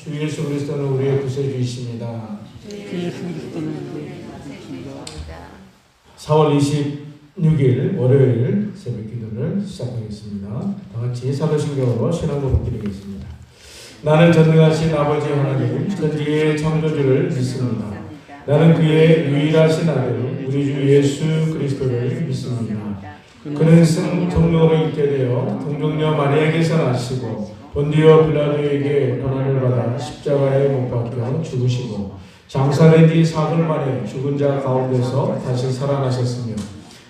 주 예수 그리스도는 우리의 구세주이십니다. 4월 26일 월요일 새벽 기도를 시작하겠습니다. 다 같이 사도신경으로 신앙 고백 드리겠습니다. 나는 전능하신 아버지 하나님 천지의 창조주를 믿습니다. 나는 그의 유일하신 아들 우리 주 예수 그리스도를 믿습니다. 그는 성령으로 있게 되어 동정녀 마리아에게서 나시고 본디오 빌라도에게 고난을 받아 십자가에 못 박혀 죽으시고 장사된 지 사흘 만에 죽은 자 가운데서 다시 살아나셨으며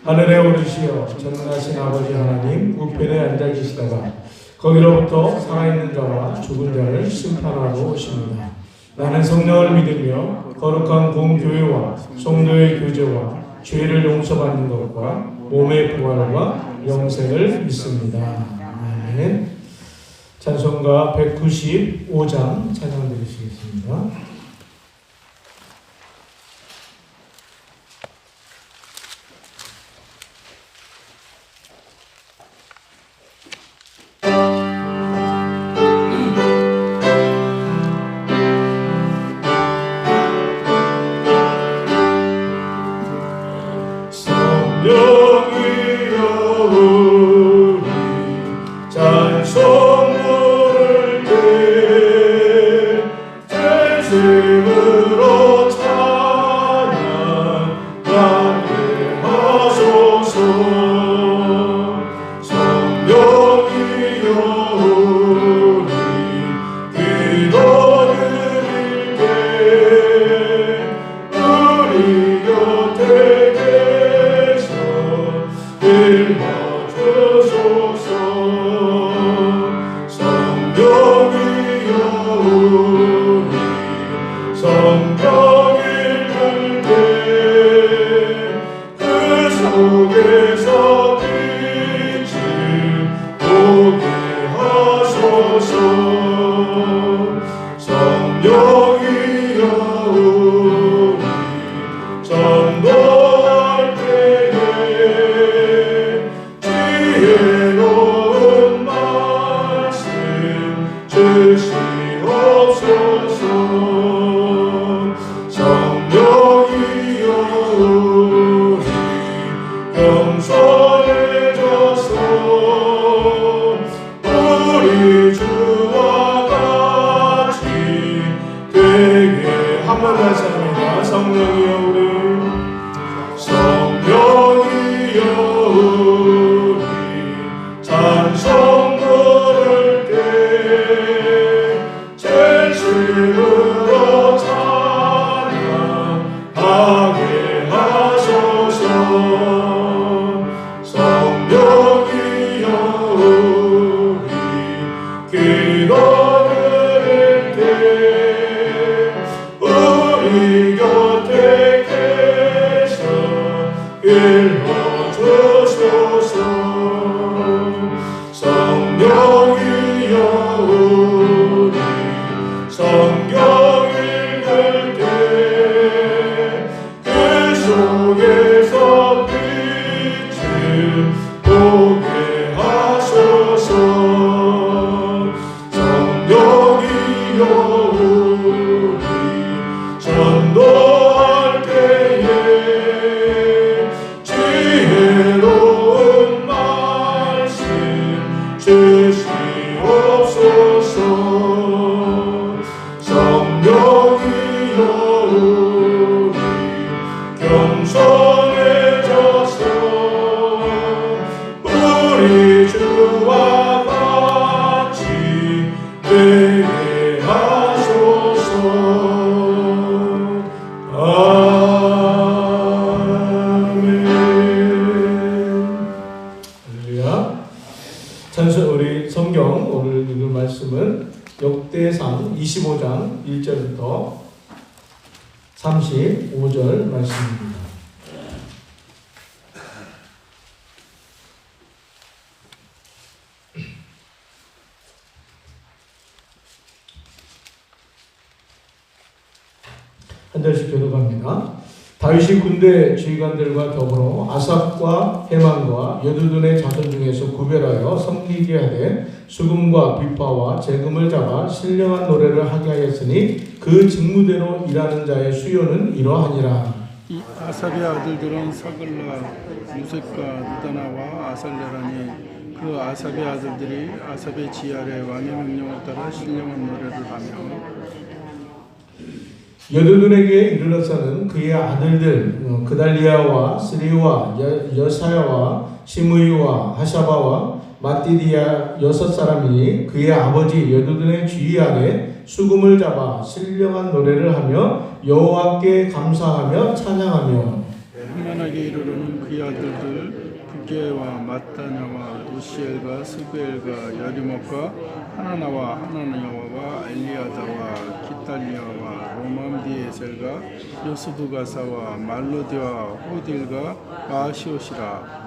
하늘에 오르시어 전능하신 아버지 하나님 우편에 앉아 계시다가 거기로부터 살아있는 자와 죽은 자를 심판하러 오십니다. 나는 성령을 믿으며 거룩한 공교회와 성도의 교제와 죄를 용서받는 것과 몸의 부활과 영생을 믿습니다. 아멘. 찬송가 195장 찬양 드리시겠습니다. 우리 성경 오늘 읽을 말씀은 역대상 25장 1절부터 35절 말씀입니다. 한 절씩 교독합니다. 다윗이 군대 지휘관들과 더불어 아삽과 헤만과 여두둔의 자손 중에서 구별하여 섬기게 하되 수금과 비파와 재금을 잡아 신령한 노래를 하게 하였으니 그 직무대로 일하는 자의 수요는 이러하니라. 이 아삽의 아들들은 사글라, 무색과 누다나와 아살레라니 그 아삽의 아들들이 아삽의 지하래 왕의 명령을 따라 신령한 노래를 하며 여두둔에게 이르러서는 그의 아들들 그달리아와 스리와 여사야와 시므이와 하샤바와 마띠디아 6사람이니 그의 아버지 여두둔의 주의 아래 수금을 잡아 신령한 노래를 하며 여호와께 감사하며 찬양하며 흥만하게 이르러는 그의 아들들 부게와 마따냐와 노시엘과 스그엘과 여리목과 하나나와 하나냐와 엘리아다와 기탈리아와 로맘디에셀과 요스두가사와 말로디와 호딜과 마시옷이라.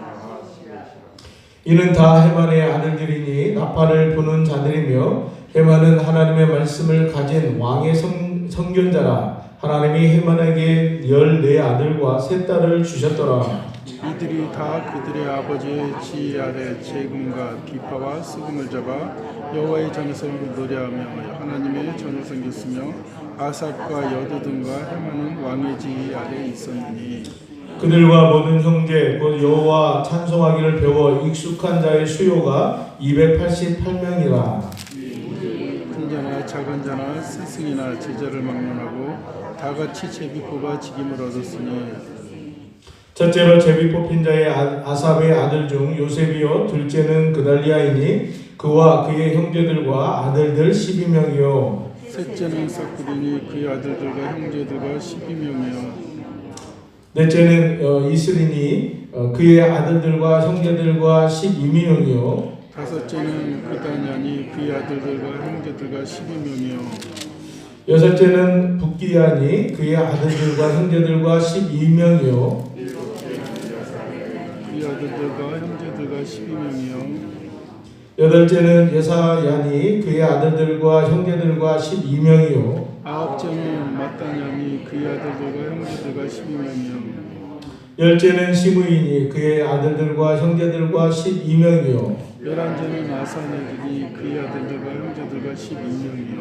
이는 다 헤만의 아들들이니 나팔을 부는 자들이며 헤만은 하나님의 말씀을 가진 왕의 선견자라. 하나님이 헤만에게 14아들과 3딸을 주셨더라. 이들이 다 그들의 아버지의 지휘 아래 재금과 비파와 수금을 잡아 여호와의 전에서 노래하며 하나님의 전을 섬겼으며 아삽과 여두둔과 헤만은 왕의 지휘 아래 있었느니 그들과 모든 형제 곧 여호와 찬송하기를 배워 익숙한 자의 수요가 288명이라. 큰 자나 작은 자나 스승이나 제자를 막론하고 다 같이 제비 뽑아 직임을 얻었으니 첫째로 제비 뽑힌 자의 아삽의 아들 중 요셉이요 둘째는 그달리아이니 그와 그의 형제들과 아들들 12명이요 셋째는 사쿠리니 그의 아들들과 형제들과 12명이요 넷째는 이스리니 그의 아들들과 형제들과 12명이요 다섯째는 그다냐니 그의 아들들과 형제들과 12명이요 여섯째는 북기야니 그의 아들들과 형제들과 12명이요 그의 아들들과 형제들과 12명이요 여덟째는 여사야니 그의 아들들과 형제들과 12명이요 아홉째는 마따냐니 그의 아들들과 형제들과 12명이요 열째는 시므이니 그의 아들들과 형제들과 12명이요 열한째는 아사네들이 그의 아들들과 형제들과 12명이요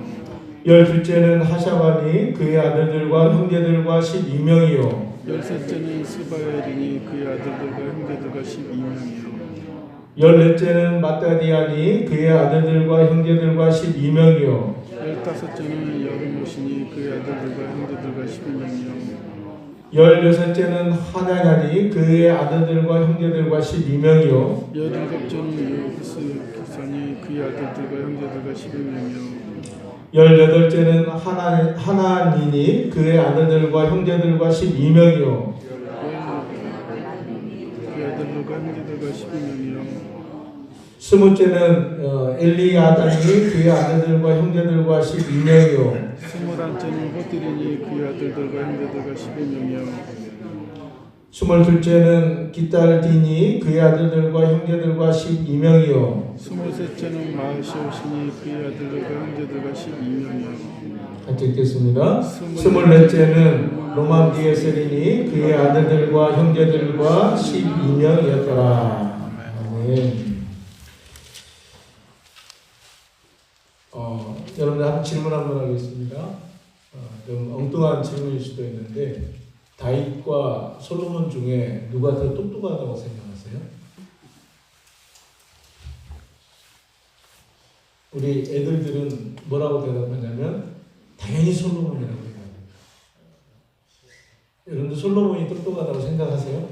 열둘째는 하샤바니 그의 아들들과 형제들과 12명이요 열셋째는 스바엘이니 그의 아들들과 형제들과 12명이요 열넷째는 마따디아니 그의 아들들과 형제들과 12명이요 열다섯째는 여르못이니 그의 아들들과 형제들과 12명이요 열여섯째는 하나냐니 그의 아들들과 형제들과 12명이요 열일곱째는 요스기사니 그의 아들들과 형제들과 12명이요 열여덟째는 하나니니 그의 아들들과 형제들과 12명이요 그의 아들들과 형제들과 12명이요 스무째는 엘리야다니 그의 아들들과 형제들과 12명이요 스물한째는 호딜이니 그의 아들들과 형제들과 12명이요 스물둘째는 기딸디니 그의 아들들과 형제들과 12명이요 스물셋째는 마시오시니 그의 아들들과 형제들과 12명이요 같이 읽겠습니다. 스물넷째는 로맘디에셀이니 그의 아들들과 형제들과 12명이었더라. 아멘. 여러분들 한 질문 한번 하겠습니다. 좀 엉뚱한 질문일 수도 있는데 다윗과 솔로몬 중에 누가 더 똑똑하다고 생각하세요? 우리 애들들은 뭐라고 대답하냐면 당연히 솔로몬이라고 대답합니다. 여러분들 솔로몬이 똑똑하다고 생각하세요?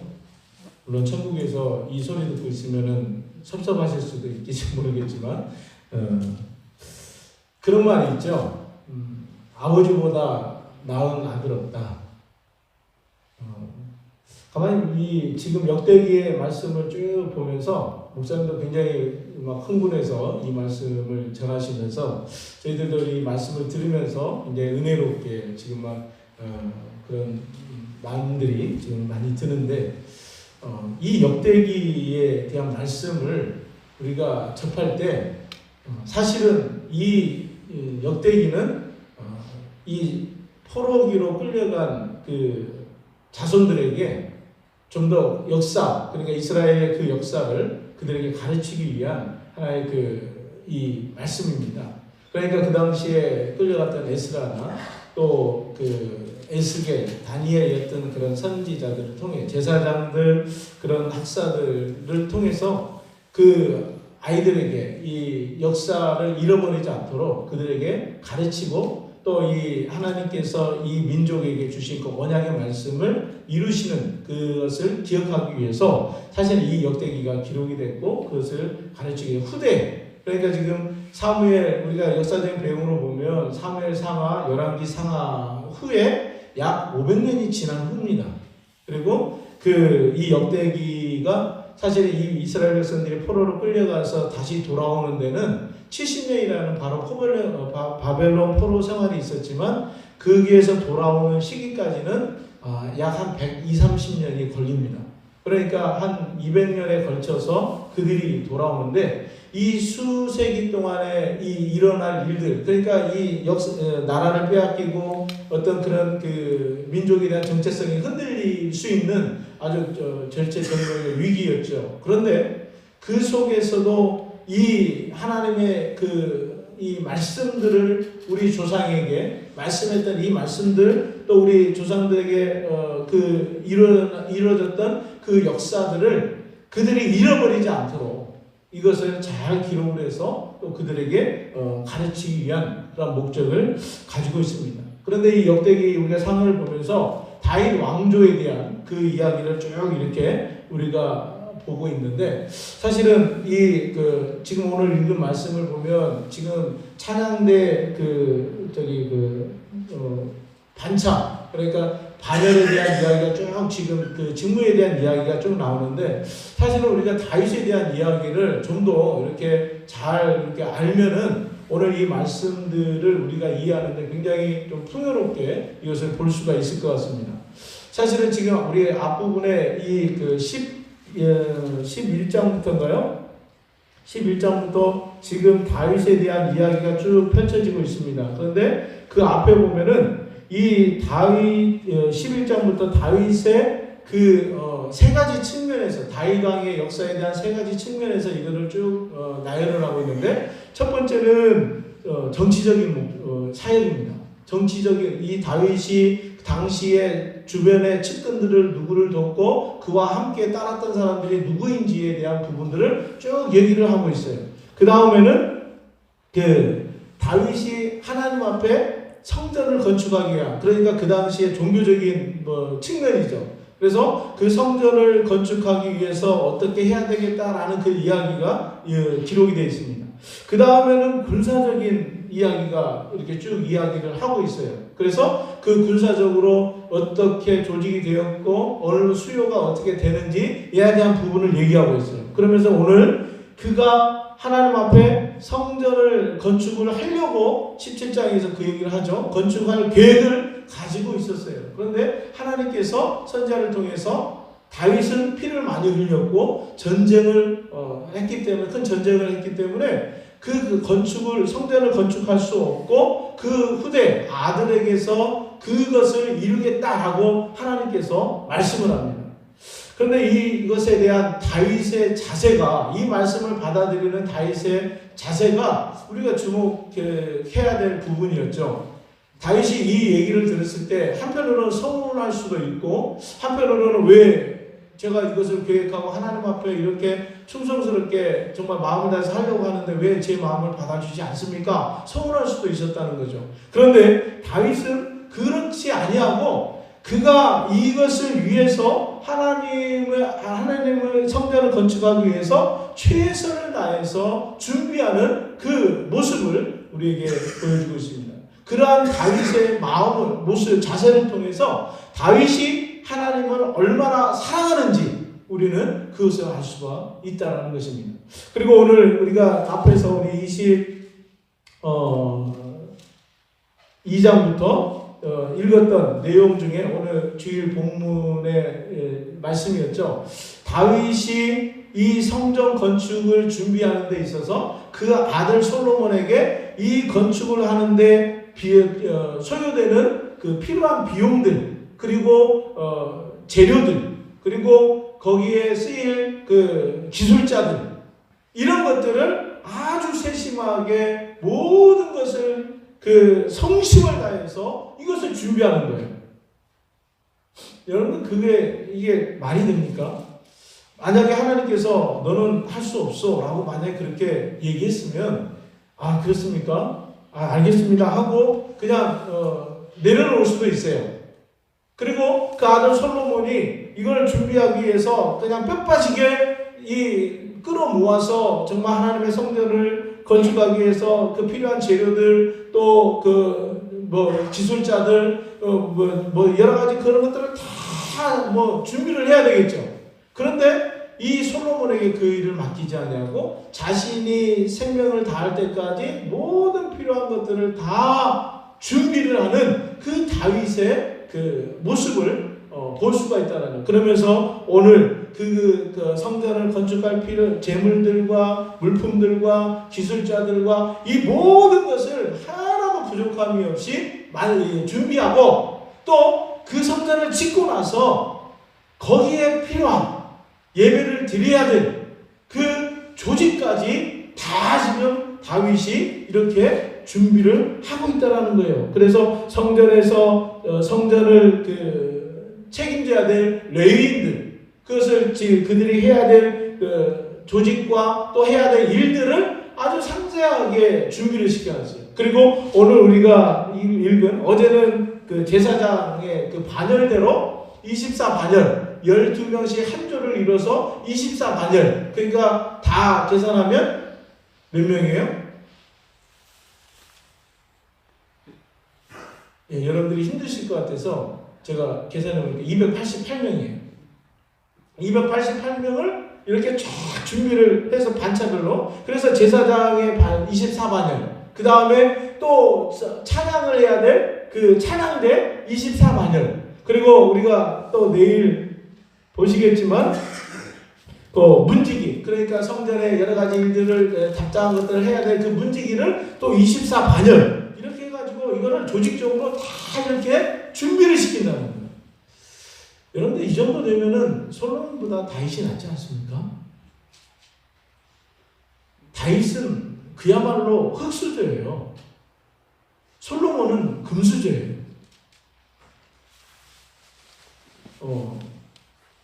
물론 천국에서 이 소리 듣고 있으면은 섭섭하실 수도 있을지 모르겠지만 그런 말이 있죠. 아버지보다 나은 아들 없다. 가만히 지금 역대기의 말씀을 쭉 보면서 목사님도 굉장히 막 흥분해서 이 말씀을 전하시면서 저희들도 이 말씀을 들으면서 이제 은혜롭게 지금 막 그런 마음들이 지금 많이 드는데 이 역대기에 대한 말씀을 우리가 접할 때 사실은 이 역대기는 이 포로기로 끌려간 그 자손들에게 좀 더 역사, 그러니까 이스라엘의 그 역사를 그들에게 가르치기 위한 하나의 이 말씀입니다. 그러니까 그 당시에 끌려갔던 에스라나 또 에스겔, 다니엘이었던 그런 선지자들을 통해 제사장들, 그런 학사들을 통해서 그 아이들에게 이 역사를 잃어버리지 않도록 그들에게 가르치고 또 이 하나님께서 이 민족에게 주신 그 언약의 말씀을 이루시는 그것을 기억하기 위해서 사실 이 역대기가 기록이 됐고 그것을 가르치기 위해 후대, 그러니까 지금 사무엘, 우리가 역사적인 배경으로 보면 사무엘 상하, 열왕기 상하 후에 약 500년이 지난 후입니다. 그리고 이 역대기가 사실 이 이스라엘 백성들이 포로로 끌려가서 다시 돌아오는 데는 70년이라는 바로 바벨론 포로 생활이 있었지만 거기에서 돌아오는 시기까지는 약 한 120~30년이 걸립니다. 그러니까 한 200년에 걸쳐서 그들이 돌아오는데 이 수세기 동안에 일어날 일들, 그러니까 이 나라를 빼앗기고 어떤 그런 민족에 대한 정체성이 흔들릴 수 있는 아주 절체절명의 위기였죠. 그런데 그 속에서도 이 하나님의 이 말씀들을 우리 조상에게 말씀했던 이 말씀들, 또 우리 조상들에게 이루어졌던 그 역사들을 그들이 잃어버리지 않도록 이것을 잘 기록을 해서 또 그들에게 가르치기 위한 그런 목적을 가지고 있습니다. 그런데 이 역대기 우리가 상을 보면서 다윗 왕조에 대한 그 이야기를 쭉 이렇게 우리가 보고 있는데, 사실은 지금 오늘 읽은 말씀을 보면 지금 찬양대 반차, 그러니까 반열에 대한 이야기가 쭉 지금 직무에 대한 이야기가 쭉 나오는데, 사실은 우리가 다윗에 대한 이야기를 좀 더 이렇게 잘 이렇게 알면은 오늘 이 말씀들을 우리가 이해하는데 굉장히 좀 풍요롭게 이것을 볼 수가 있을 것 같습니다. 사실은 지금 우리 앞부분에 11장부터인가요? 11장부터 지금 다윗에 대한 이야기가 쭉 펼쳐지고 있습니다. 그런데 그 앞에 보면은 이 다윗 11장부터 다윗의 세 가지 측면에서 다윗 왕의 역사에 대한 세 가지 측면에서 이거를 쭉 나열을 하고 있는데, 첫 번째는 정치적인 사역입니다. 정치적인 이 다윗이 당시에 주변의 측근들을 누구를 돕고 그와 함께 따랐던 사람들이 누구인지에 대한 부분들을 쭉 얘기를 하고 있어요. 그 다음에는 다윗이 하나님 앞에 성전을 건축하기 위한, 그러니까 그 당시에 종교적인 측면이죠. 그래서 그 성전을 건축하기 위해서 어떻게 해야 되겠다라는 그 이야기가 기록이 되어 있습니다. 그 다음에는 군사적인 이야기가 이렇게 쭉 이야기를 하고 있어요. 그래서 그 군사적으로 어떻게 조직이 되었고 어느 수요가 어떻게 되는지에 대한 부분을 얘기하고 있어요. 그러면서 오늘 그가 하나님 앞에 성전을 건축을 하려고 17장에서 그 얘기를 하죠. 건축할 계획을 가지고 있었어요. 그런데 하나님께서 선지자를 통해서 다윗은 피를 많이 흘렸고 전쟁을 했기 때문에, 큰 전쟁을 했기 때문에 성전을 건축할 수 없고 그 후대 아들에게서 그것을 이루겠다라고 하나님께서 말씀을 합니다. 그런데 이것에 대한 다윗의 자세가, 이 말씀을 받아들이는 다윗의 자세가 우리가 주목해야 될 부분이었죠. 다윗이 이 얘기를 들었을 때 한편으로는 서운할 수도 있고, 한편으로는 왜 제가 이것을 계획하고 하나님 앞에 이렇게 충성스럽게 정말 마음을 다해서 하려고 하는데 왜 제 마음을 받아주지 않습니까? 서운할 수도 있었다는 거죠. 그런데 다윗은 그렇지 아니하고 그가 이것을 위해서 하나님의 성전을 건축하기 위해서 최선을 다해서 준비하는 그 모습을 우리에게 보여주고 있습니다. 그러한 다윗의 마음을, 모습, 자세를 통해서 다윗이 하나님을 얼마나 사랑하는지 우리는 그것을 알 수가 있다는 것입니다. 그리고 오늘 우리가 앞에서 우리 22장부터 읽었던 내용 중에 오늘 주일 본문의 말씀이었죠. 다윗이 이 성전 건축을 준비하는 데 있어서 그 아들 솔로몬에게 이 건축을 하는데 소요되는 그 필요한 비용들, 그리고 재료들, 그리고 거기에 쓰일 그 기술자들, 이런 것들을 아주 세심하게 모든 것을 그 성심을 다해서 이것을 준비하는 거예요. 여러분, 이게 말이 됩니까? 만약에 하나님께서 너는 할 수 없어 라고 만약에 그렇게 얘기했으면, 아, 그렇습니까? 아, 알겠습니다 하고 그냥 내려놓을 수도 있어요. 그리고 그 아들 솔로몬이 이걸 준비하기 위해서 그냥 뼈 빠지게 끌어모아서 정말 하나님의 성전을 건축하기 위해서 그 필요한 재료들, 또 기술자들, 여러 가지 그런 것들을 다 준비를 해야 되겠죠. 그런데 이 솔로몬에게 그 일을 맡기지 아니하고 자신이 생명을 다할 때까지 모든 필요한 것들을 다 준비를 하는 그 다윗의 그 모습을 볼 수가 있다는 거예요. 그러면서 오늘 그 성전을 건축할 재물들과 물품들과 기술자들과 이 모든 것을 하나도 부족함이 없이 준비하고, 또 그 성전을 짓고 나서 거기에 필요한 예배를 드려야 될 그 조직까지 다 지금 다윗이 이렇게 준비를 하고 있다라는 거예요. 그래서 성전에서 성전을 책임져야 될 레위인들, 그것을 그들이 해야 될 조직과 또 해야 될 일들을 아주 상세하게 준비를 시켜놨어요. 그리고 오늘 우리가 읽은, 어제는 그 제사장의 그 반열대로 24반열 12명씩 한 조를 이뤄서 24반열, 그러니까 다 계산하면 몇 명이에요? 예, 여러분들이 힘드실 것 같아서 제가 계산해보니까 288명이에요. 288명을 이렇게 쫙 준비를 해서 반차별로, 그래서 제사장의 24반열, 그 다음에 또 찬양을 해야 될 그 찬양대 24반열, 그리고 우리가 또 내일 보시겠지만 문지기, 그러니까 성전에 여러 가지 일들을 답장한 것들을 해야 될 그 문지기를 또 24반열, 이렇게 해가지고 이거를 조직적으로 다 이렇게 준비를 시킨다는 거예요. 여러분들, 이 정도 되면은 솔로몬보다 다윗이 낫지 않습니까? 다윗은 그야말로 흙수저예요. 솔로몬은 금수저예요.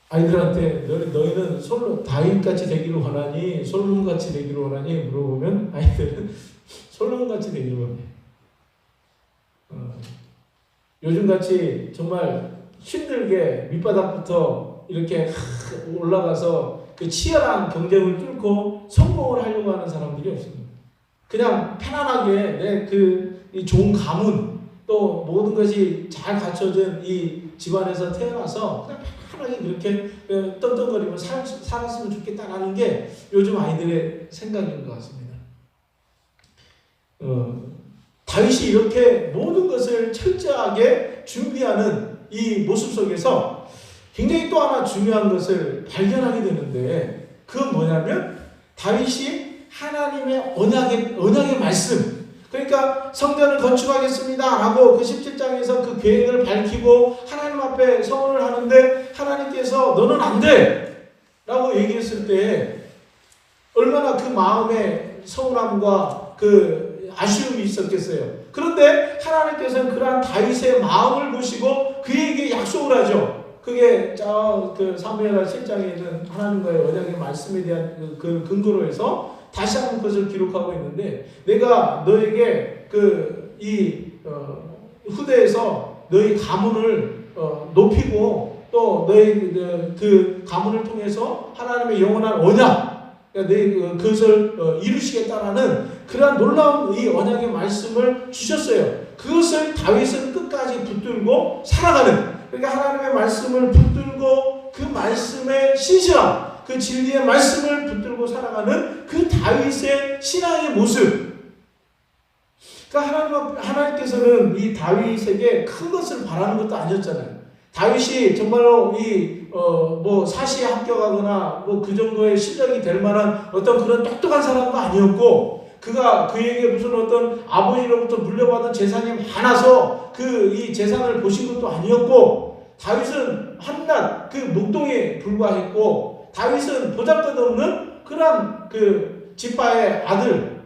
아이들한테 너희는 다윗같이 되기를 원하니 솔로몬같이 되기를 원하니 물어보면 아이들은 솔로몬같이 되기를 원해요. 요즘같이 정말 힘들게 밑바닥부터 이렇게 올라가서 그 치열한 경쟁을 뚫고 성공을 하려고 하는 사람들이 없습니다. 그냥 편안하게 이 좋은 가문, 또 모든 것이 잘 갖춰진 이 집안에서 태어나서 그냥 편하게 그렇게 떵떵거리며 살았으면 좋겠다라는 게 요즘 아이들의 생각인 것 같습니다. 다윗이 이렇게 모든 것을 철저하게 준비하는 이 모습 속에서 굉장히 또 하나 중요한 것을 발견하게 되는데, 그건 뭐냐면 다윗이 하나님의 언약의 말씀, 그러니까 성전을 건축하겠습니다 라고 그 17장에서 그 계획을 밝히고 하나님 앞에 서원을 하는데, 하나님께서 너는 안 돼 라고 얘기했을 때 얼마나 그 마음에 서운함과 그 아쉬움이 있었겠어요. 그런데 하나님께서는 그러한 다윗의 마음을 보시고 그에게 약속을 하죠. 그게 그 사무엘하 7장에 있는 하나님과의 언약의 말씀에 대한 그 근거로 해서 다시 한번 그것을 기록하고 있는데, 내가 너에게 후대에서 너희 가문을 높이고, 또 너희 그 가문을 통해서 하나님의 영원한 언약, 그것을 이루시겠다라는 그러한 놀라운 이 언약의 말씀을 주셨어요. 그것을 다윗은 끝까지 붙들고 살아가는, 그러니까 하나님의 말씀을 붙들고 그 말씀의 신실함, 그 진리의 말씀을 붙들고 살아가는 그 다윗의 신앙의 모습. 그러니까 하나님께서는 이 다윗에게 큰 것을 바라는 것도 아니었잖아요. 다윗이 정말로 사시에 합격하거나 그 정도의 실력이 될 만한 어떤 그런 똑똑한 사람도 아니었고, 그에게 무슨 어떤 아버지로부터 물려받은 재산이 많아서 이 재산을 보신 것도 아니었고, 다윗은 한낱 그 목동에 불과했고 다윗은 보잘것없는 그런 그 지파의 아들,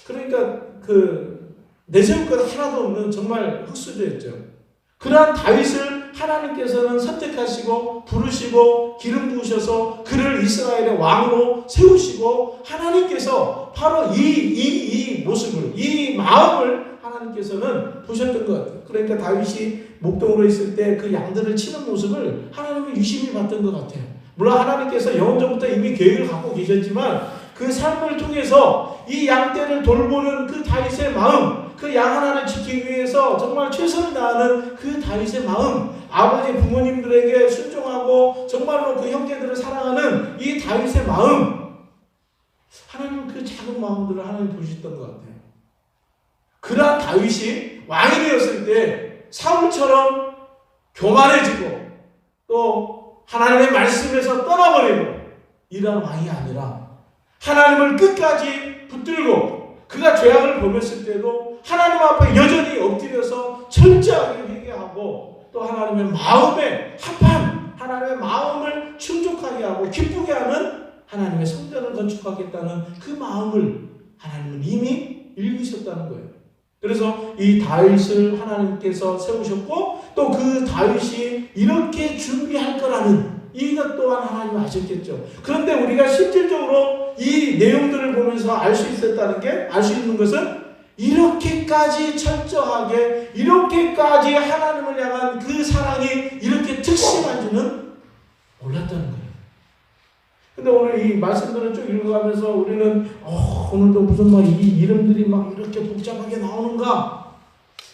그러니까 그 내세울 것 하나도 없는 정말 흙수저였죠. 그러한 다윗을 하나님께서는 선택하시고 부르시고 기름 부으셔서 그를 이스라엘의 왕으로 세우시고 하나님께서 바로 이 모습을, 이 마음을 하나님께서는 보셨던 것 같아요. 그러니까 다윗이 목동으로 있을 때 그 양들을 치는 모습을 하나님이 유심히 봤던 것 같아요. 물론 하나님께서 영원전부터 이미 계획을 갖고 계셨지만 그 삶을 통해서 이 양떼를 돌보는 그 다윗의 마음, 그 양 하나를 지키기 위해서 정말 최선을 다하는 그 다윗의 마음, 아버지 부모님들에게 순종하고 정말로 그 형제들을 사랑하는 이 다윗의 마음, 하나님은 그 작은 마음들을 하나님 보셨던 것 같아요. 그러한 다윗이 왕이 되었을 때 사울처럼 교만해지고 또 하나님의 말씀에서 떠나버리고 이런 왕이 아니라 하나님을 끝까지 붙들고 그가 죄악을 범했을 때도 하나님 앞에 여전히 엎드려서 철저하게 회개하고 또 하나님의 마음에 합한 하나님의 마음을 충족하게 하고 기쁘게 하는 하나님의 성전을 건축하겠다는 그 마음을 하나님은 이미 읽으셨다는 거예요. 그래서 이 다윗을 하나님께서 세우셨고 또 그 다윗이 이렇게 준비할 거라는 이것 또한 하나님 아셨겠죠. 그런데 우리가 실질적으로 이 내용들을 보면서 알 수 있는 것은 이렇게까지 철저하게 이렇게까지 하나님을 향한 그 사랑이 이렇게 특심한지는 몰랐다는 거예요. 근데 오늘 이 말씀들을 쭉 읽어가면서 우리는 오늘도 무슨 막 이 이름들이 막 이렇게 복잡하게 나오는가?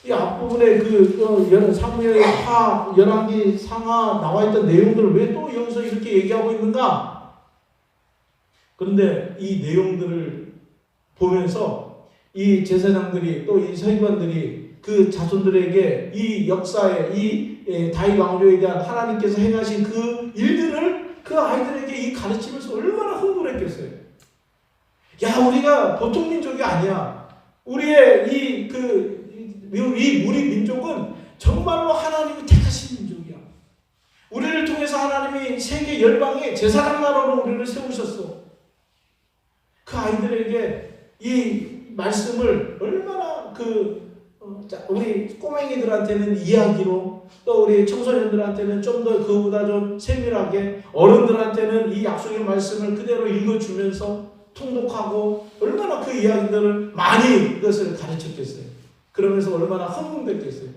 이 앞부분에 그 사무엘 하, 열왕기 상하 나와 있던 내용들을 왜 또 여기서 이렇게 얘기하고 있는가? 그런데 이 내용들을 보면서 이 제사장들이 또 이 서기관들이 그 자손들에게 이 역사에 이 다윗 왕조에 대한 하나님께서 행하신 그 일들을 그 아이들에게 이 가르치면서 얼마나 흥분했겠어요. 야, 우리가 보통 민족이 아니야. 우리의 우리 민족은 정말로 하나님이 택하신 민족이야. 우리를 통해서 하나님이 세계 열방에 제사장 나라로 우리를 세우셨어. 그 아이들에게 이 말씀을 얼마나 우리 꼬맹이들한테는 이야기로 또 우리 청소년들한테는 좀 더 그거보다 좀 세밀하게 어른들한테는 이 약속의 말씀을 그대로 읽어주면서 통독하고 얼마나 그 이야기들을 많이 이것을 가르쳤겠어요. 그러면서 얼마나 흥분됐겠어요.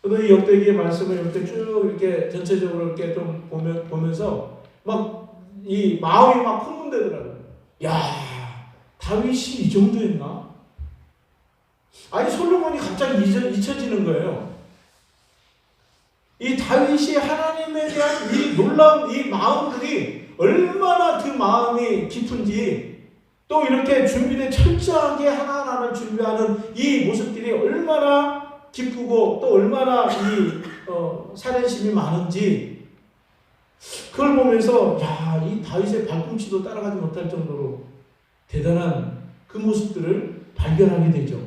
그래도 이 역대기의 말씀을 이렇게 쭉 이렇게 전체적으로 이렇게 좀 보면서 막 이 마음이 막 흥분되더라고요. 야, 다윗이 이 정도였나? 아니 솔로몬이 갑자기 잊혀지는 거예요. 이 다윗이 하나님에 대한 이 놀라운 이 마음들이 얼마나 그 마음이 깊은지 또 이렇게 준비된 철저하게 하나하나를 준비하는 이 모습들이 얼마나 기쁘고 또 얼마나 이 사련심이 많은지 그걸 보면서 야, 이 다윗의 발꿈치도 따라가지 못할 정도로 대단한 그 모습들을 발견하게 되죠.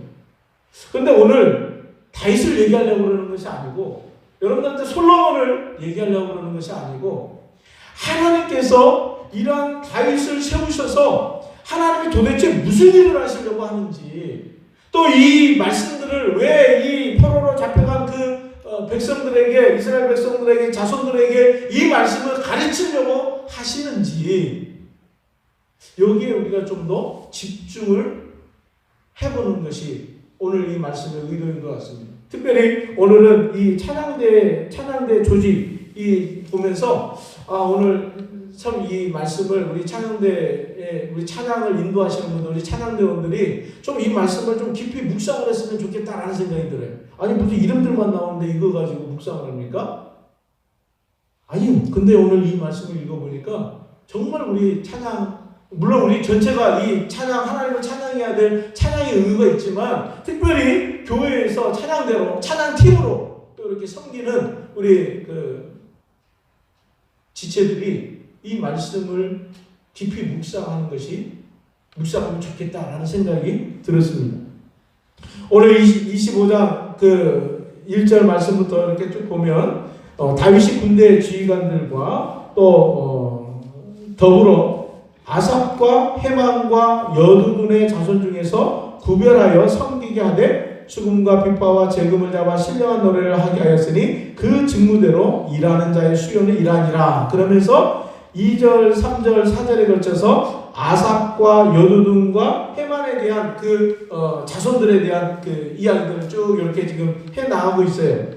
그런데 오늘 다윗을 얘기하려고 그러는 것이 아니고 여러분들한테 솔로몬을 얘기하려고 그러는 것이 아니고 하나님께서 이러한 다윗을 세우셔서 하나님이 도대체 무슨 일을 하시려고 하는지 또 이 말씀들을 왜 이 포로로 잡혀간 그 백성들에게 이스라엘 백성들에게 자손들에게 이 말씀을 가르치려고 하시는지 여기에 우리가 좀 더 집중을 해보는 것이 오늘 이 말씀의 의도인 것 같습니다. 특별히 오늘은 이 찬양대 조직 이 보면서 오늘 참 이 말씀을 우리 찬양대에 우리 찬양을 인도하시는 분들 우리 찬양대원들이 좀 이 말씀을 좀 깊이 묵상을 했으면 좋겠다라는 생각이 들어요. 아니 무슨 이름들만 나오는데 이거 가지고 묵상을 합니까? 아니 근데 오늘 이 말씀을 읽어보니까 정말 우리 찬양 물론 우리 전체가 이 찬양 하나님을 찬양해야 될 찬양의 의미가 있지만 특별히 교회에서 찬양대로 찬양팀으로 또 이렇게 섬기는 우리 그 지체들이 이 말씀을 깊이 묵상하면 좋겠다라는 생각이 들었습니다. 오늘 25장 그 1절 말씀부터 이렇게 쭉 보면 다윗이 군대 지휘관들과 또 더불어 아삽과 헤만과 여두둔의 자손 중에서 구별하여 섬기게 하되 수금과 비파와 재금을 잡아 신령한 노래를 하게 하였으니 그 직무대로 일하는 자의 수요는 일하니라. 그러면서 2절, 3절, 4절에 걸쳐서 아삽과 여두둔과 헤만에 대한 그 자손들에 대한 그 이야기들을 쭉 이렇게 지금 해 나가고 있어요.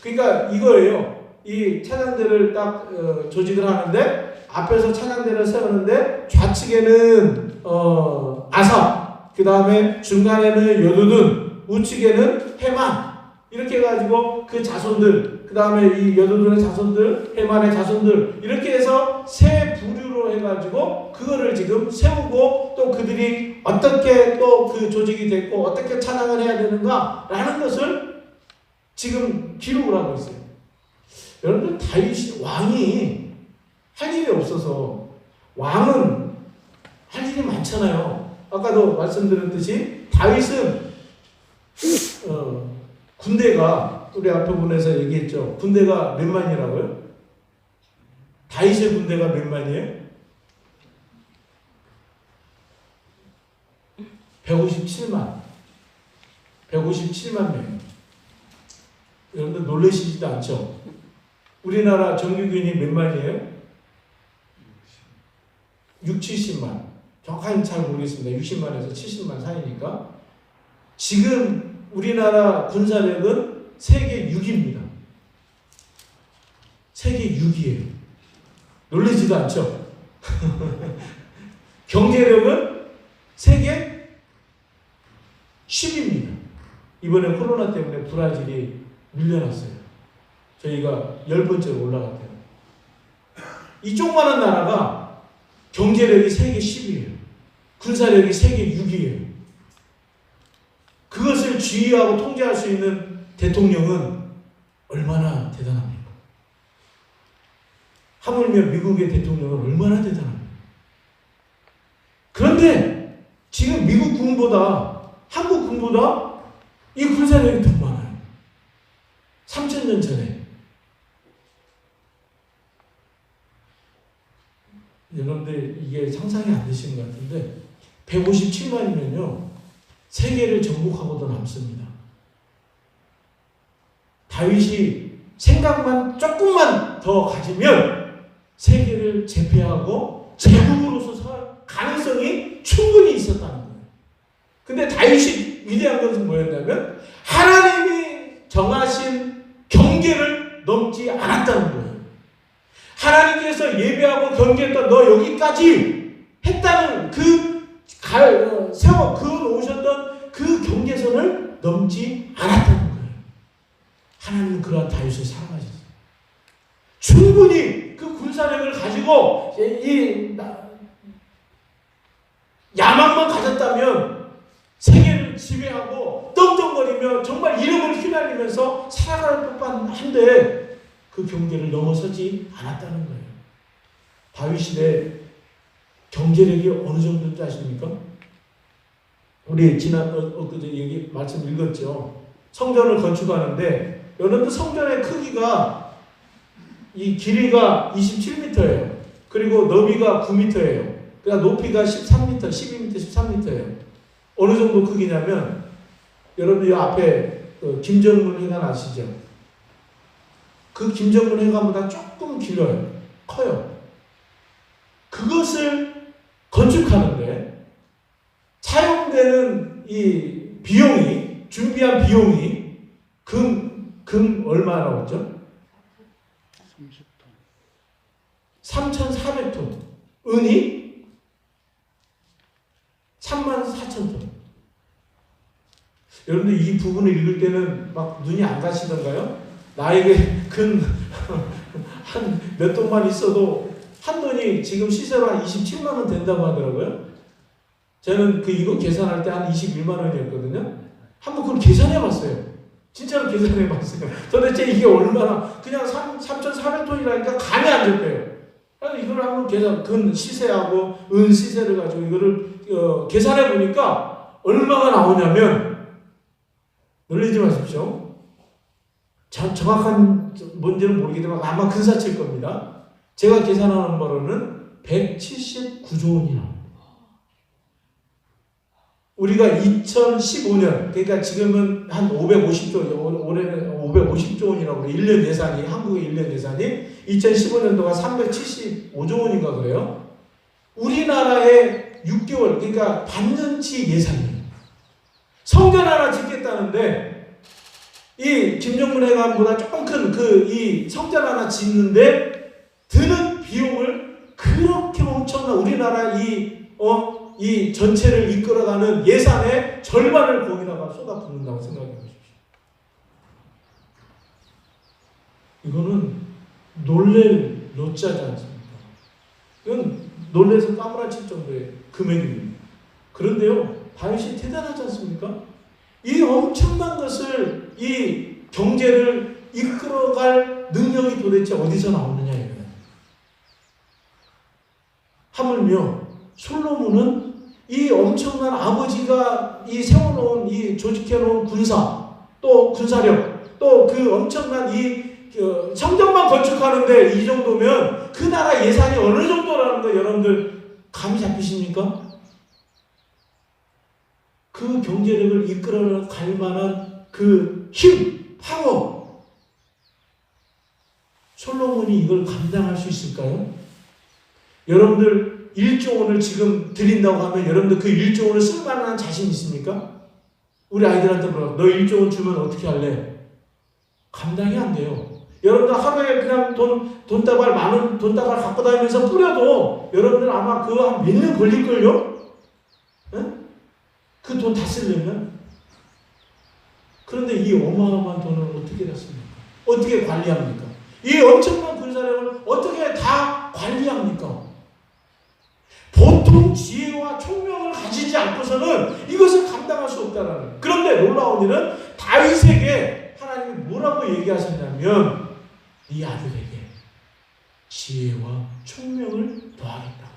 그러니까 이거예요. 이 찬양대를 딱 조직을 하는데 앞에서 찬양대를 세우는데 좌측에는 아삽, 그 다음에 중간에는 여두둔, 우측에는 헤만, 이렇게 해가지고 그 자손들, 그 다음에 이 여두둔의 자손들, 헤만의 자손들, 이렇게 해서 세 부류로 해가지고 그거를 지금 세우고 또 그들이 어떻게 또 그 조직이 됐고 어떻게 찬양을 해야 되는가라는 것을 지금 기록을 하고 있어요. 여러분들 다윗 왕이 할 일이 없어서, 왕은 할 일이 많잖아요. 아까도 말씀드렸듯이 다윗은 군대가, 우리 앞에 분에서 얘기했죠. 군대가 몇 만이라고요? 다윗의 군대가 몇 만이에요? 157만. 157만 명. 여러분들 놀라시지도 않죠? 우리나라 정규군이 몇 만이에요? 6, 70만. 정확하게 잘 모르겠습니다. 60만에서 70만 사이니까. 지금 우리나라 군사력은 세계 6위입니다. 세계 6위예요. 놀라지도 않죠? 경제력은 세계 10위입니다. 이번에 코로나 때문에 브라질이 밀려났어요. 저희가 10번째로 올라갔대요. 이 조그마한 나라가 경제력이 세계 10위예요. 군사력이 세계 6위예요. 그것을 지휘하고 통제할 수 있는 대통령은 얼마나 대단합니까? 하물며 미국의 대통령은 얼마나 대단합니까? 그런데 지금 미국 군보다, 한국 군보다 이 군사력이 더 많아요. 3000년 전에. 여러분들 이게 상상이 안 되시는 것 같은데 157만이면요 세계를 정복하고도 남습니다. 다윗이 생각만 조금만 더 가지면 세계를 제패하고 제국으로서 설 가능성이 충분히 있었다는 거예요. 근데 다윗이 위대한 것은 뭐였냐면 하나님이 정하신 경계를 넘지 않았다는 거예요. 하나님께서 예배하고 경계했던 너 여기까지 했다는 세워 그어놓으셨던 그 경계선을 넘지 않았다는 거예요. 하나님은 그러한 다윗을 사랑하셨어요. 충분히 그 군사력을 가지고 이 야망만 가졌다면 세계를 지배하고 떵떵거리며 정말 이름을 휘날리면서 살아갈 법한 한데 그 경계를 넘어서지 않았다는 거예요. 다윗의 경제력이 어느 정도인지 아십니까? 우리 지난 엊그제 얘기 말씀 읽었죠. 성전을 건축하는데 여러분들 성전의 크기가 이 길이가 27m예요. 그리고 너비가 9m예요. 그러니까 높이가 13m, 12m, 13m예요. 어느 정도 크기냐면 여러분들 이 앞에 김정문 회관 아시죠? 그 김정문 회관보다 조금 길어요. 커요. 그것을 건축하는데 사용되는 이 비용이, 준비한 비용이 금 얼마라고 했죠? 3,400톤. 은이 34,000톤. 여러분들 이 부분을 읽을 때는 막 눈이 안 가시던가요? 나에게 한 몇 돈만 있어도 한 돈이 지금 시세로 한 27만 원 된다고 하더라고요. 저는 이거 계산할 때 한 21만 원이었거든요. 한번 그걸 계산해 봤어요. 진짜로 계산해 봤어요. 도대체 이게 얼마나, 그냥 3,400톤이라니까 감이 안 잡혀요. 그래서 이걸 한번 근 시세하고 은 시세를 가지고 이거를 계산해 보니까 얼마가 나오냐면, 놀라지 마십시오. 정확한 뭔지는 모르겠지만 아마 근사칠 겁니다. 제가 계산하는 바로는 179조 원이 나옵니다. 우리가 2015년, 그러니까 지금은 한 550조, 올해는 550조 원이라고 그래요. 1년 예산이, 한국의 1년 예산이 2015년도가 375조 원인가 그래요. 우리나라의 6개월, 그러니까 반년치 예산이에요. 성전 하나 짓겠다는데, 이 김정문 회관보다 조금 큰 이 성전 하나 짓는데 드는 비용을 그렇게 엄청난 우리나라 이 전체를 이끌어가는 예산의 절반을 거기다가 쏟아붓는다고 생각해 보십시오. 이거는 놀랄 노짜지 않습니까? 이건 놀래서 까무라칠 정도의 금액입니다. 그런데요, 다윗이 대단하지 않습니까? 이 엄청난 것을, 이 경제를 이끌어갈 능력이 도대체 어디서 나오느냐 이거예요. 하물며 솔로몬은 이 엄청난 아버지가 이 세워놓은, 이 조직해놓은 군사, 또 군사력, 또 그 엄청난 성전만 건축하는데 이 정도면 그 나라 예산이 어느 정도라는 거 여러분들 감이 잡히십니까? 그 경제력을 이끌어갈 만한 그 힘, 파워, 솔로몬이 이걸 감당할 수 있을까요? 여러분들 1조 원을 지금 드린다고 하면 여러분들 그 1조 원을 쓸 만한 자신 있습니까? 우리 아이들한테 물어, 너 1조 원 주면 어떻게 할래? 감당이 안 돼요. 여러분들 하루에 그냥 돈다발, 많은 돈다발 갖고 다니면서 뿌려도 여러분들 아마 그거 한 몇 년 걸릴걸요? 그 돈 다 쓰려면? 그런데 이 어마어마한 돈을 어떻게 다 씁니까? 어떻게 관리합니까? 이 엄청난 군사력을 어떻게 다 관리합니까? 보통 지혜와 총명을 가지지 않고서는 이것을 감당할 수 없다는. 그런데 놀라운 일은 다윗에게 하나님이 뭐라고 얘기하셨냐면 네 아들에게 지혜와 총명을 더하겠다고.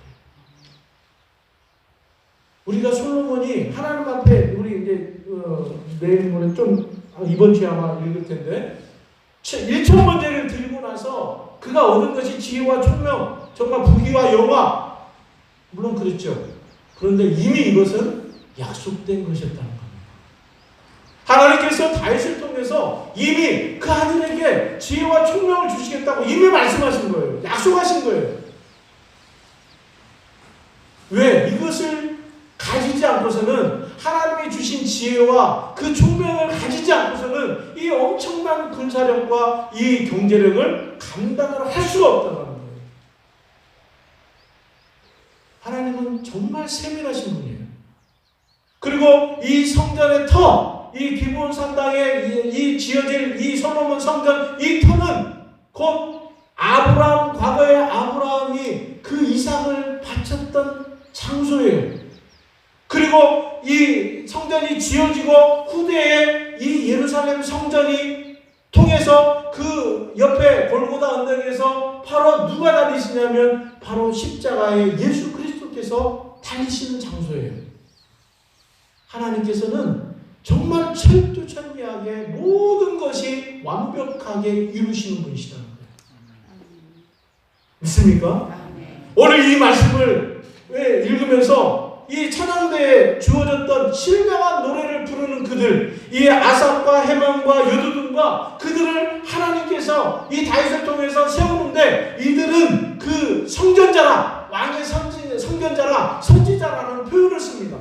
우리가 솔로몬이 하나님 앞에, 우리 이제 내일 모레 좀 이번 주에 아마 읽을 텐데 1천 번제를 드리고 나서 그가 얻은 것이 지혜와 총명, 정말 부귀와 영화, 물론 그렇죠. 그런데 이미 이것은 약속된 것이었다는 겁니다. 하나님께서 다윗을 통해서 이미 그 아들에게 지혜와 총명을 주시겠다고 이미 말씀하신 거예요. 약속하신 거예요. 왜? 이것을 가지지 않고서는, 하나님이 주신 지혜와 그 총명을 가지지 않고서는 이 엄청난 군사력과 이 경제력을 감당을 할 수가 없다는 거예요. 하나님은 정말 세밀하신 분이에요. 그리고 이 성전의 터, 이 기브온 산당에 이 지어질 이 솔로몬 성전, 이 터는 곧 아브라함, 과거의 아브라함이 그 이삭을 바쳤던 장소예요. 그리고 이 성전이 지어지고 후대에 이 예루살렘 성전이 통해서 그 옆에 골고다 언덕에서 바로 누가 다니시냐면 바로 십자가에 예수 그리스도께서 다니시는 장소예요. 하나님께서는 정말 철두철미하게 모든 것이 완벽하게 이루시는 분이시다는 거예요. 믿습니까? 오늘 이 말씀을 읽으면서 이 찬양대에 주어졌던 신명한 노래를 부르는 그들, 이 아삽과 헤만과 여두둔과 그들을 하나님께서 이 다윗을 통해서 세우는데, 이들은 그 성전자라, 왕의 성전자라, 선지자라는 표현을 씁니다.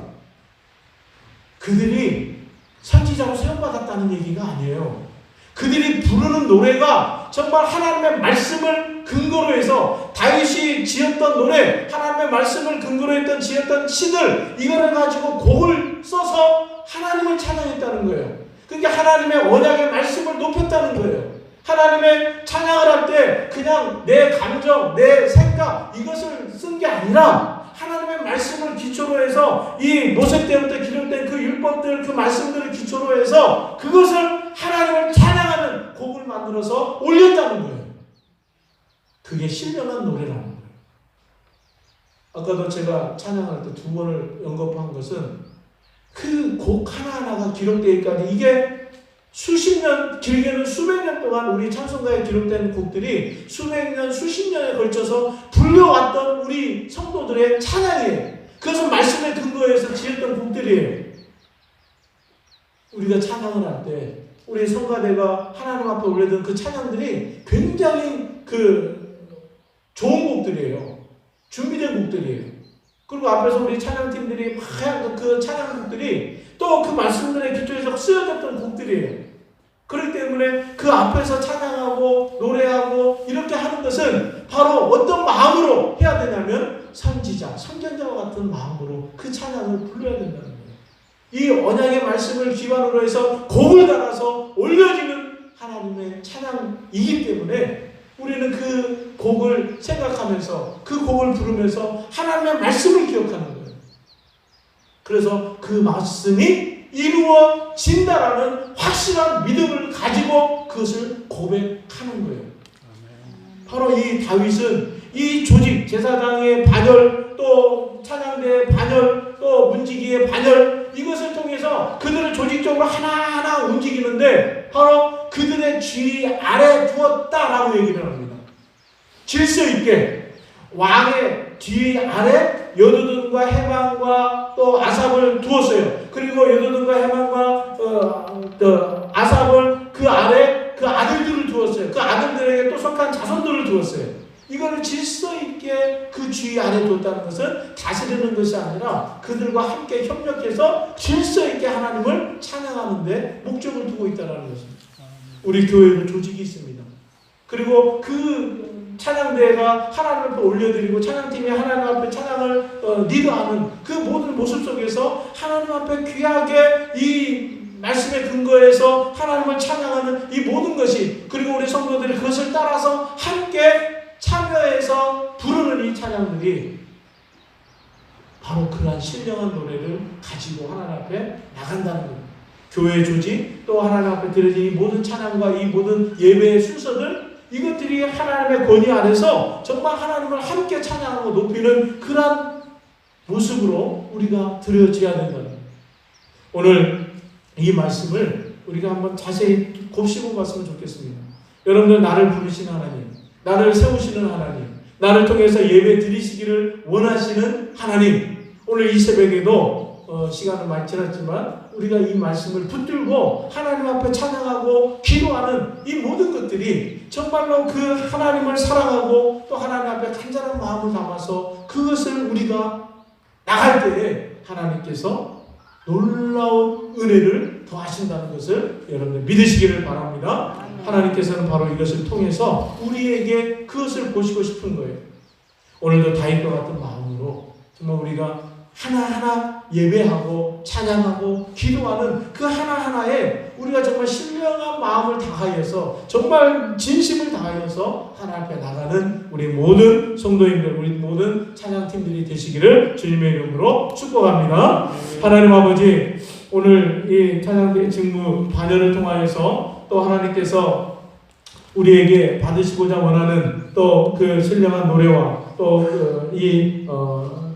그들이 선지자로 세움받았다는 얘기가 아니에요. 그들이 부르는 노래가 정말 하나님의 말씀을 근거로 해서 다윗이 지었던 노래, 하나님의 말씀을 근거로 했던 지었던 시들, 이거를 가지고 곡을 써서 하나님을 찬양했다는 거예요. 그러니까 하나님의 언약의 말씀을 높였다는 거예요. 하나님의 찬양을 할 때 그냥 내 감정, 내 생각 이것을 쓴 게 아니라 하나님의 말씀을 기초로 해서 이 모세 때부터 기록된 그 율법들, 그 말씀들을 기초로 해서 그것을 하나님을 찬양하는 곡을 만들어서 올렸다는 거예요. 그게 신령한 노래라는 거예요. 아까도 제가 찬양할 때 2번을 언급한 것은 그 곡 하나하나가 기록되기까지 이게 수십 년, 길게는 수백 년 동안 우리 찬송가에 기록된 곡들이 수백 년, 수십 년에 걸쳐서 불려왔던 우리 성도들의 찬양이에요. 그것은 말씀의 근거에서 지었던 곡들이에요. 우리가 찬양을 할 때 우리 성가대가 하나님 앞에 올려둔 그 찬양들이 굉장히 좋은 곡들이에요. 준비된 곡들이에요. 그리고 앞에서 우리 찬양팀들이 막 그 찬양곡들이 또 그 말씀들의 기초에서 쓰여졌던 곡들이에요. 그렇기 때문에 그 앞에서 찬양하고 노래하고 이렇게 하는 것은 바로 어떤 마음으로 해야 되냐면 선지자, 선견자와 같은 마음으로 그 찬양을 불러야 된다는 거예요. 이 언약의 말씀을 기반으로 해서 곡을 달아서 올려지는 하나님의 찬양이기 때문에 우리는 그 곡을 생각하면서 그 곡을 부르면서 하나님의 말씀을 기억하는 거예요. 그래서 그 말씀이 이루어진다라는 확실한 믿음을 가지고 그것을 고백하는 거예요. 바로 이 다윗은 이 조직, 제사장의 반열, 또 찬양대의 반열, 또 문지기의 반열, 이것을 통해서 그들을 조직적으로 하나하나 움직이는데 바로 그들의 쥐 아래 두었다라고 얘기를 합니다. 질서 있게 왕의 뒤 아래 여두둔과 해만과 또 아삽을 두었어요. 그리고 여두둔과 해만과 아삽을 그 아래 그 아들들을 두었어요. 그 아들들에게 또 속한 자손들을 두었어요. 이거를 질서 있게 그 주의 아래 두었다는 것은 다스리는 것이 아니라 그들과 함께 협력해서 질서 있게 하나님을 찬양하는 데 목적을 두고 있다는 것입니다. 우리 교회도 조직이 있습니다. 그리고 그 찬양대회가 하나님 앞에 올려드리고 찬양팀이 하나님 앞에 찬양을 리드하는 그 모든 모습 속에서 하나님 앞에 귀하게 이 말씀의 근거에서 하나님을 찬양하는 이 모든 것이, 그리고 우리 성도들이 그것을 따라서 함께 참여해서 부르는 이 찬양들이 바로 그러한 신령한 노래를 가지고 하나님 앞에 나간다는 거예요. 교회 조직, 또 하나님 앞에 드려진 이 모든 찬양과 이 모든 예배의 순서들, 이것들이 하나님의 권위 안에서 정말 하나님을 함께 찬양하고 높이는 그러한 모습으로 우리가 드려져야 된다는 거예요. 오늘 이 말씀을 우리가 한번 자세히 곱씹어 봤으면 좋겠습니다. 여러분들, 나를 부르시는 하나님, 나를 세우시는 하나님, 나를 통해서 예배 드리시기를 원하시는 하나님, 오늘 이 새벽에도 시간은 많이 지났지만 우리가 이 말씀을 붙들고 하나님 앞에 찬양하고 기도하는 이 모든 것들이 정말로 그 하나님을 사랑하고 또 하나님 앞에 간절한 마음을 담아서 그것을 우리가 나갈 때에 하나님께서 놀라운 은혜를 더하신다는 것을 여러분들 믿으시기를 바랍니다. 하나님께서는 바로 이것을 통해서 우리에게 그것을 보시고 싶은 거예요. 오늘도 다윗과 같은 마음으로 정말 우리가 하나하나 예배하고 찬양하고 기도하는 그 하나하나에 우리가 정말 신령한 마음을 다하여서 정말 진심을 다하여서 하나님 앞에 나가는 우리 모든 성도님들, 우리 모든 찬양팀들이 되시기를 주님의 이름으로 축복합니다. 하나님 아버지, 오늘 이 찬양대 직무 반열을 통하여서 또 하나님께서 우리에게 받으시고자 원하는 또 그 신령한 노래와 또 이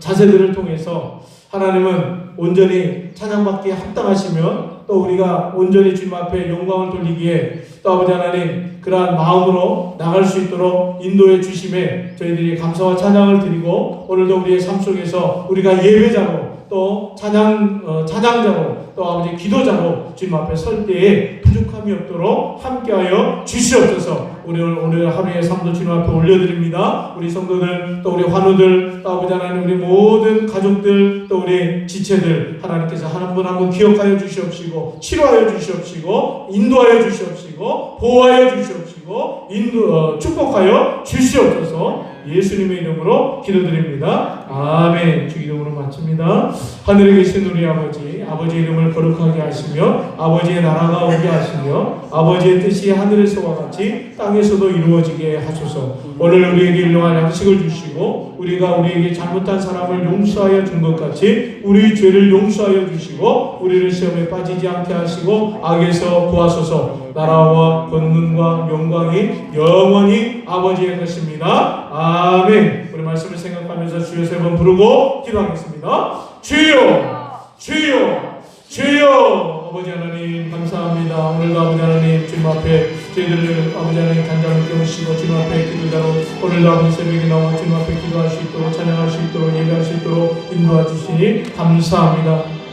자세들을 통해서 하나님은 온전히 찬양받기에 합당하시며 또 우리가 온전히 주님 앞에 영광을 돌리기에 또 아버지 하나님 그러한 마음으로 나갈 수 있도록 인도해 주심에 저희들이 감사와 찬양을 드리고, 오늘도 우리의 삶 속에서 우리가 예배자로 또 찬양자로 또 아버지 기도자로 주님 앞에 설 때에 부족함이 없도록 함께하여 주시옵소서. 오늘 하루의 삶도 주님 앞에 올려드립니다. 우리 성도들, 또 우리 환우들, 또 아버지 하나님 우리 모든 가족들, 또 우리 지체들 하나님께서 한 분 한 분 기억하여 주시옵시고 치료하여 주시옵시고 인도하여 주시옵시고 보호하여 주시옵시고 축복하여 주시옵소서. 예수님의 이름으로 기도드립니다. 아멘. 주 이름으로 마칩니다. 하늘에 계신 우리 아버지, 아버지의 이름을 거룩하게 하시며 아버지의 나라가 오게 하시며 아버지의 뜻이 하늘에서와 같이 땅에서도 이루어지게 하소서. 오늘 우리에게 일용할 양식을 주시고 우리가 우리에게 잘못한 사람을 용서하여 준 것 같이 우리 죄를 용서하여 주시고 우리를 시험에 빠지지 않게 하시고 악에서 구하소서. 나라와 권능과 영광이 영원히 아버지의 것입니다. 아멘. 우리 말씀을 생각하면서 주여 세 번 부르고 기도하겠습니다. 주여, 주여, 주여. 아버지 하나님 감사합니다. 오늘도 아버지 하나님 주님 앞에 저희들을 아버지 하나님 간장을 깨우시고 주님 앞에 기도자로 오늘도 아버지 새벽에 나와 주님 앞에 기도할 수 있도록 찬양할 수 있도록 예배할 수 있도록 인도해 주시니 감사합니다.